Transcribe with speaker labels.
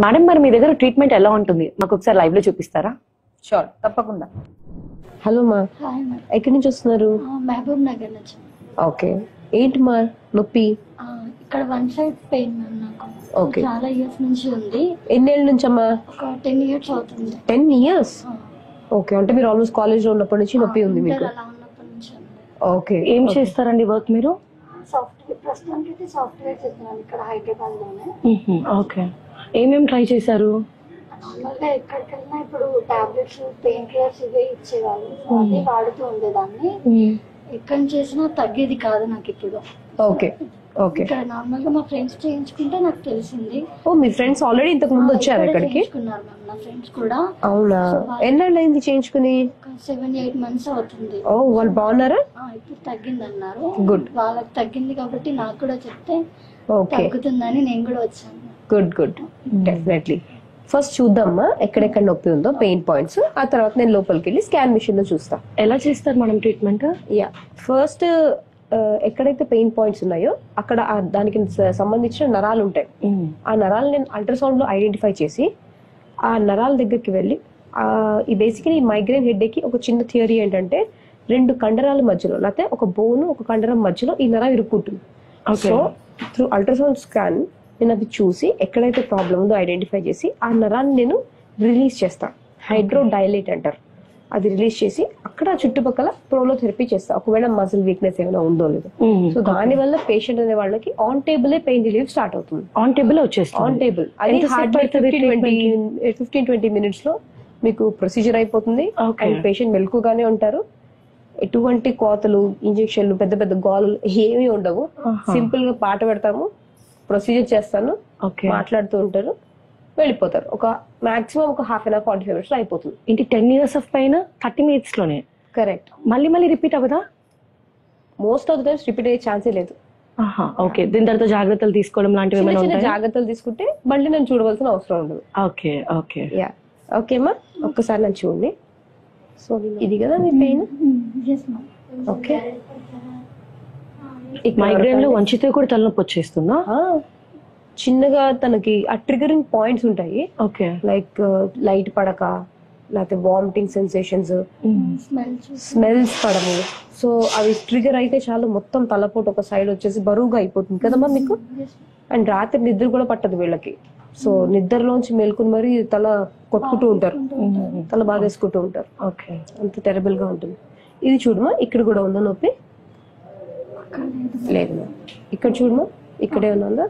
Speaker 1: Madam మరి మీ దగ్గర treatment ఎలా ఉంటుంది మాకు ఒకసారి లైవ్ లో చూపిస్తారా?
Speaker 2: షూర్, తప్పకుండా.
Speaker 3: హలో మా, ఎక్కడి నుంచి వస్తున్నారు?
Speaker 4: మహబూబ్ నగర్ నుంచి.
Speaker 3: ఓకే, ఏంటి మా నొప్పి?
Speaker 4: ఇక్కడ వన్ సైడ్ పెయిన్ మ్యామ్ నాకు.
Speaker 3: ఓకే,
Speaker 4: చాలా ఇయర్స్ నుంచి ఉంది.
Speaker 3: ఎన్నేళ్ళ నుంచి అమ్మా?
Speaker 4: ఒక 10 years అవుతుంది.
Speaker 3: 10 years? ఓకే, అంటే మీరు ఆల్మోస్ట్ కాలేజ్ లో ఉన్నప్పటి నుంచి నొప్పి ఉంది మీకు?
Speaker 4: అలా ఉన్నప్పటి నుంచి ఉంది.
Speaker 3: ఓకే,
Speaker 1: ఏం చేస్తారండి వర్క్ మీరు?
Speaker 4: సాఫ్ట్వేర్, ప్రస్తుతానికి అయితే సాఫ్ట్వేర్ చేస్తున్నాను ఇక్కడ హైదరాబాద్ లోనే.
Speaker 1: ఓకే, ఏమేం ట్రై చేశారు?
Speaker 4: నార్మల్ గా ఎక్కడికి వెళ్ళినా ఇప్పుడు టాబ్లెట్స్, పెయిన్ కిల్లర్స్ ఇవే ఇచ్చేవాళ్ళు, అదే వాడుతూ ఉండేదాన్ని. ఎక్కడ చేసినా తగ్గేది కాదు నాకు ఇప్పుడు.
Speaker 3: ఓకే ఓకే,
Speaker 4: ఇక్కడ నార్మల్ గా మా ఫ్రెండ్స్ చేయించుకుంటే నాకు తెలిసింది.
Speaker 3: ఓ మీ ఫ్రెండ్స్ ఆల్రెడీ ఇంతకు ముందు వచ్చారు ఇక్కడికి?
Speaker 4: చేయించుకున్నారు మ్యామ్ నా ఫ్రెండ్స్ కూడా.
Speaker 3: అవునా, ఎన్నేళ్ళు అయింది చేయించుకుని?
Speaker 4: 7-8 months అవుతుంది.
Speaker 3: ఓ, వాళ్ళు బాగున్నారా?
Speaker 4: ఇప్పుడు తగ్గింది అన్నారు.
Speaker 3: గుడ్,
Speaker 4: వాళ్ళకి తగ్గింది కాబట్టి నాకు కూడా చెప్తే
Speaker 3: ఓకే,
Speaker 4: తగ్గుతుందని నేను కూడా వచ్చాను.
Speaker 3: Good good, definitely. ఫస్ట్ చూద్దామా ఎక్కడెక్కడ నొప్పి ఉందో, పెయిన్ పాయింట్స్. ఆ తర్వాత నేను లోపలికి వెళ్ళి స్కాన్ మిషన్ లో చూస్తా.
Speaker 1: ఎలా చేస్తారు మనం ట్రీట్మెంట్?
Speaker 3: యా, ఫస్ట్ ఎక్కడైతే పెయిన్ పాయింట్స్ ఉన్నాయో అక్కడ దానికి సంబంధించిన నరాలు ఉంటాయి. ఆ నరాలు నేను అల్ట్రాసౌండ్ లో ఐడెంటిఫై చేసి ఆ నరాల దగ్గరికి వెళ్ళి ఈ బేసికలీ ఈ మైగ్రేన్ హెడ్ కి ఒక చిన్న థియరీ ఏంటంటే, 2 కండరాల మధ్యలో లేకపోతే ఒక బోను ఒక కండరం మధ్యలో ఈ నరం ఇరుక్కుంటుంది. సో త్రూ అల్ట్రాసౌండ్ స్కాన్ నేను అవి చూసి ఎక్కడైతే ప్రాబ్లం ఉందో ఐడెంటిఫై చేసి ఆ నరాన్ని నేను రిలీజ్ చేస్తాను. హైడ్రో డైలేట్ అంటారు. అది రిలీజ్ చేసి అక్కడ చుట్టుపక్కల ప్రోలోథెరపీ చేస్తా, ఒకవేళ మజిల్ వీక్నెస్ ఏమైనా ఉందో లేదో. సో దాని వల్ల పేషెంట్ అనే వాళ్ళకి on table pain relief start అవుతుంది.
Speaker 1: ఆన్ టేబుల్ వచ్చేస్తుంది.
Speaker 3: ఆన్ టేబుల్ అది 15-20 minutes లో మీకు ప్రొసీజర్ అయిపోతుంది. అండ్ పేషెంట్ మెలకుగానే ఉంటారు. ఎటువంటి కోతలు, ఇంజెక్షన్లు, పెద్ద పెద్ద గోళలు ఏమీ ఉండవు. సింపుల్ గా పాట పెడతాము, ప్రొసీజర్ చేస్తాను, మాట్లాడుతూ ఉంటారు, వెళ్ళిపోతారు. ఒక మాక్సిమం ఒక 1/2 hour 45 minutes లో అయిపోతుంది.
Speaker 1: ఇంటి 10 years ఆఫ్ పైన 30 minutes లోనే?
Speaker 3: కరెక్ట్.
Speaker 1: మళ్ళీ రిపీట్ అవ్వదా?
Speaker 3: Most of the times repeat అయ్యే ఛాన్సే లేదు.
Speaker 1: ఓకే, దీని తర్వాత జాగ్రత్తలు తీసుకోవడం లాంటివి ఏమైనా ఉంటాయా?
Speaker 3: జాగ్రత్తలు తీసుకుంటే మళ్ళీ నేను చూడవలసిన అవసరం ఉండదు.
Speaker 1: ఓకే ఓకే,
Speaker 3: యా, ఓకే అమ్మా, ఒక్కసారి నన్ను చూడండి. సో ఇది కదా మీ పెయిన్? ఓకే,
Speaker 1: మైగ్రేన్ లో వంచితే కూడా తలనొప్పి వచ్చేస్తుందా?
Speaker 3: చిన్నగా తనకి ఆ ట్రిగరింగ్ పాయింట్స్ ఉంటాయి.
Speaker 1: ఓకే,
Speaker 3: లైక్ లైట్ పడక, లేకపోతే వామిటింగ్ సెన్సేషన్స్, స్మెల్స్ పడము. సో అవి ట్రిగర్ అయితే చాలు మొత్తం తలపోటు ఒక సైడ్ వచ్చేసి బరువుగా అయిపోతుంది కదమ్మా మీకు. అండ్ రాత్రి నిద్ర కూడా పట్టదు వీళ్ళకి. సో నిద్రలోంచి మేల్కొని మరి తల కొట్టుకుంటూ ఉంటారు, తల బాధేసుకుంటూ ఉంటారు.
Speaker 1: ఓకే,
Speaker 3: అంత టెరబుల్ గా ఉంటుంది. ఇది చూడమా, ఇక్కడ కూడా ఉందా నొప్పి? లేదు, ఇక్కడ చూడమా, ఇక్కడే ఉందా?